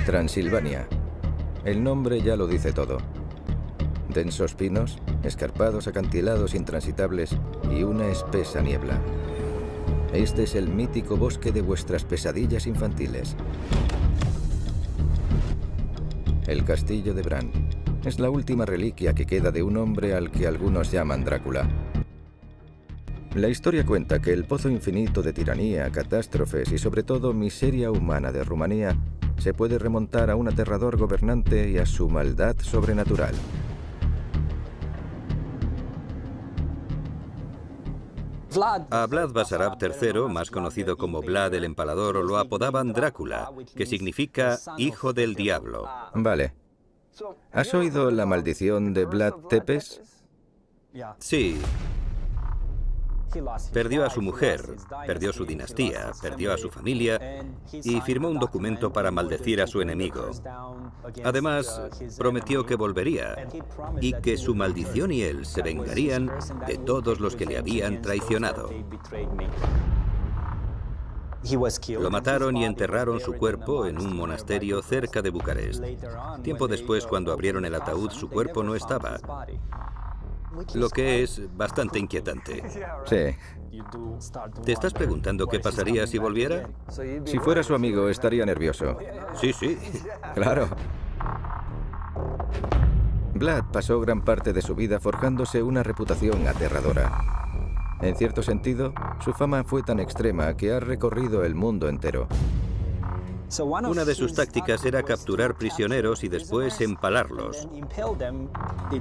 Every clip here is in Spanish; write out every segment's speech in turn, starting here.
Transilvania. El nombre ya lo dice todo. Densos pinos, escarpados acantilados intransitables y una espesa niebla. Este es el mítico bosque de vuestras pesadillas infantiles. El castillo de Bran. Es la última reliquia que queda de un hombre al que algunos llaman Drácula. La historia cuenta que el pozo infinito de tiranía, catástrofes y sobre todo miseria humana de Rumanía se puede remontar a un aterrador gobernante y a su maldad sobrenatural. A Vlad Basarab III, más conocido como Vlad el Empalador, lo apodaban Drácula, que significa hijo del diablo. Vale. ¿Has oído la maldición de Vlad Tepes? Sí. Perdió a su mujer, perdió su dinastía, perdió a su familia y firmó un documento para maldecir a su enemigo. Además, prometió que volvería y que su maldición y él se vengarían de todos los que le habían traicionado. Lo mataron y enterraron su cuerpo en un monasterio cerca de Bucarest. Tiempo después, cuando abrieron el ataúd, su cuerpo no estaba. Lo que es bastante inquietante. Sí. ¿Te estás preguntando qué pasaría si volviera? Si fuera su amigo, estaría nervioso. Sí, sí. Claro. Vlad pasó gran parte de su vida forjándose una reputación aterradora. En cierto sentido, su fama fue tan extrema que ha recorrido el mundo entero. Una de sus tácticas era capturar prisioneros y después empalarlos.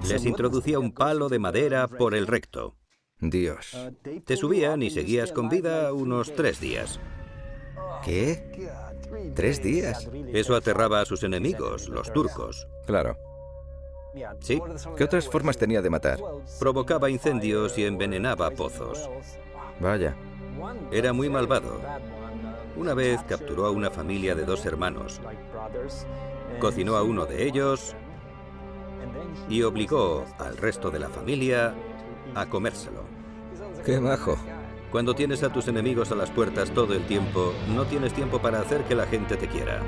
Les introducía un palo de madera por el recto. Dios. Te subían y seguías con vida unos 3 días. ¿Qué? ¿3 días? Eso aterraba a sus enemigos, los turcos. Claro. Sí. ¿Qué otras formas tenía de matar? Provocaba incendios y envenenaba pozos. Vaya. Era muy malvado. Una vez capturó a una familia de 2 hermanos. Cocinó a uno de ellos y obligó al resto de la familia a comérselo. ¡Qué majo! Cuando tienes a tus enemigos a las puertas todo el tiempo, no tienes tiempo para hacer que la gente te quiera.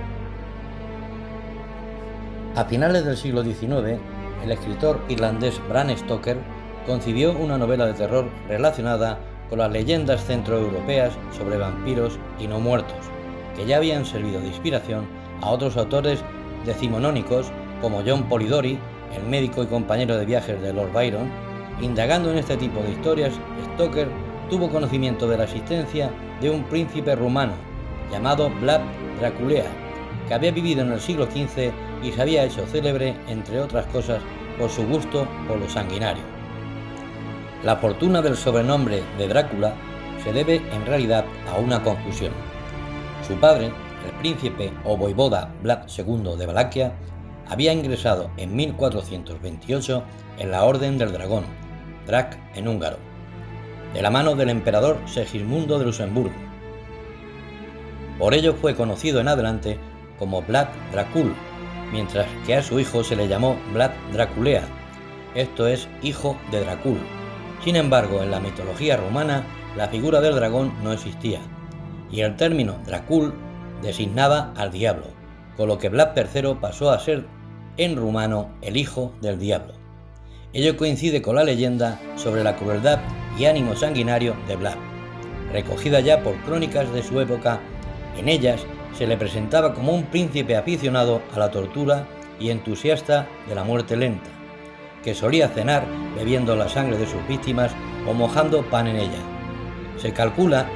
A finales del siglo XIX, el escritor irlandés Bram Stoker concibió una novela de terror relacionada con las leyendas centroeuropeas sobre vampiros y no muertos, que ya habían servido de inspiración a otros autores decimonónicos como John Polidori, el médico y compañero de viajes de Lord Byron. Indagando en este tipo de historias, Stoker tuvo conocimiento de la existencia de un príncipe rumano llamado Vlad Draculea, que había vivido en el siglo XV y se había hecho célebre, entre otras cosas, por su gusto por lo sanguinario. La fortuna del sobrenombre de Drácula se debe en realidad a una confusión. Su padre, el príncipe o voivoda Vlad II de Valaquia, había ingresado en 1428 en la Orden del Dragón, Drac en húngaro, de la mano del emperador Segismundo de Luxemburgo. Por ello fue conocido en adelante como Vlad Dracul, mientras que a su hijo se le llamó Vlad Draculea, esto es, hijo de Dracul. Sin embargo, en la mitología romana, la figura del dragón no existía, y el término Dracul designaba al diablo, con lo que Vlad III pasó a ser, en rumano, el hijo del diablo. Ello coincide con la leyenda sobre la crueldad y ánimo sanguinario de Vlad, recogida ya por crónicas de su época. En ellas se le presentaba como un príncipe aficionado a la tortura y entusiasta de la muerte lenta, que solía cenar bebiendo la sangre de sus víctimas o mojando pan en ella. Se calcula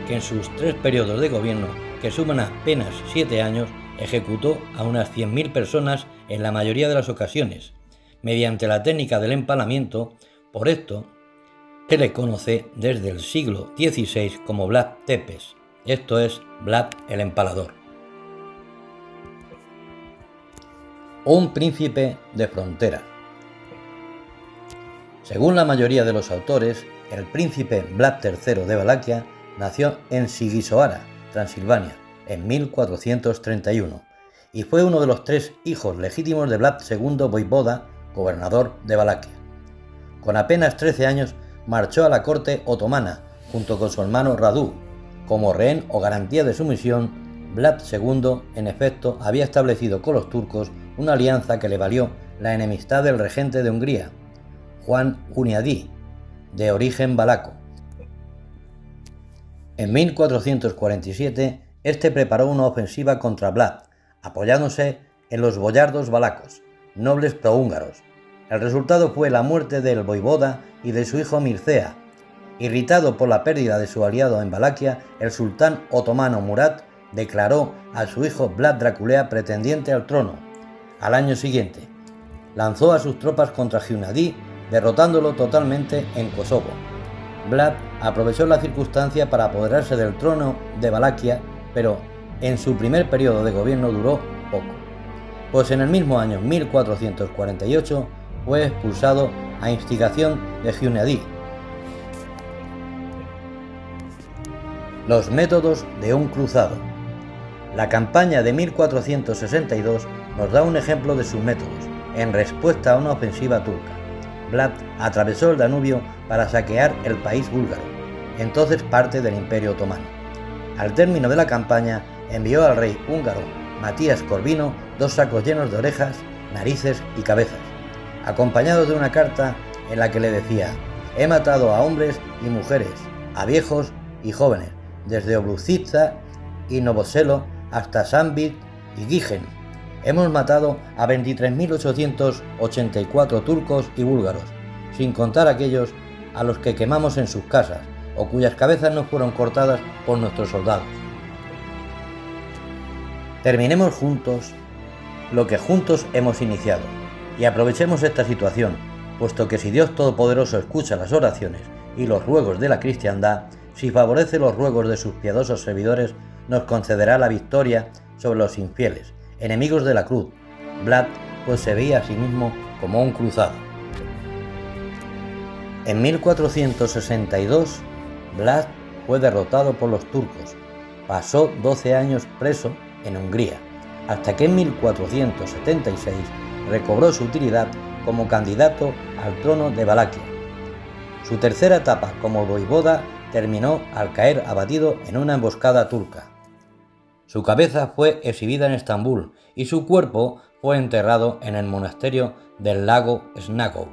que en sus 3 periodos de gobierno, que suman apenas 7 años, ejecutó a unas 100.000 personas en la mayoría de las ocasiones, mediante la técnica del empalamiento. Por esto, se le conoce desde el siglo XVI como Vlad Tepes, esto es, Vlad el Empalador. Un príncipe de frontera. Según la mayoría de los autores, el príncipe Vlad III de Valaquia nació en Sigisoara, Transilvania, en 1431, y fue uno de los 3 hijos legítimos de Vlad II voivoda, gobernador de Valaquia. Con apenas 13 años marchó a la corte otomana, junto con su hermano Radu. Como rehén o garantía de sumisión, Vlad II, en efecto, había establecido con los turcos una alianza que le valió la enemistad del regente de Hungría, Juan Hunyadi, de origen valaco. En 1447, este preparó una ofensiva contra Vlad, apoyándose en los boyardos valacos, nobles prohúngaros. El resultado fue la muerte del voivoda y de su hijo Mircea. Irritado por la pérdida de su aliado en Valaquia, el sultán otomano Murat declaró a su hijo Vlad Draculea pretendiente al trono. Al año siguiente, lanzó a sus tropas contra Hunyadi, derrotándolo totalmente en Kosovo. Vlad aprovechó la circunstancia para apoderarse del trono de Valaquia, pero en su primer periodo de gobierno duró poco, pues en el mismo año 1448 fue expulsado a instigación de Hunyadi. Los métodos de un cruzado. La campaña de 1462 nos da un ejemplo de sus métodos, en respuesta a una ofensiva turca. Vlad atravesó el Danubio para saquear el país búlgaro, entonces parte del Imperio Otomano. Al término de la campaña, envió al rey húngaro Matías Corvino 2 sacos llenos de orejas, narices y cabezas, acompañados de una carta en la que le decía: «He matado a hombres y mujeres, a viejos y jóvenes, desde Obluzica y Novoselo hasta Sambit y Gigen. Hemos matado a 23.884 turcos y búlgaros, sin contar aquellos a los que quemamos en sus casas, o cuyas cabezas no fueron cortadas por nuestros soldados. Terminemos juntos lo que juntos hemos iniciado, y aprovechemos esta situación, puesto que si Dios Todopoderoso escucha las oraciones y los ruegos de la cristiandad, si favorece los ruegos de sus piadosos servidores, nos concederá la victoria sobre los infieles, enemigos de la cruz». Vlad pues se veía a sí mismo como un cruzado. En 1462, Vlad fue derrotado por los turcos. Pasó 12 años preso en Hungría, hasta que en 1476 recobró su utilidad como candidato al trono de Valaquia. Su tercera etapa como voivoda terminó al caer abatido en una emboscada turca. Su cabeza fue exhibida en Estambul y su cuerpo fue enterrado en el monasterio del lago Snagov.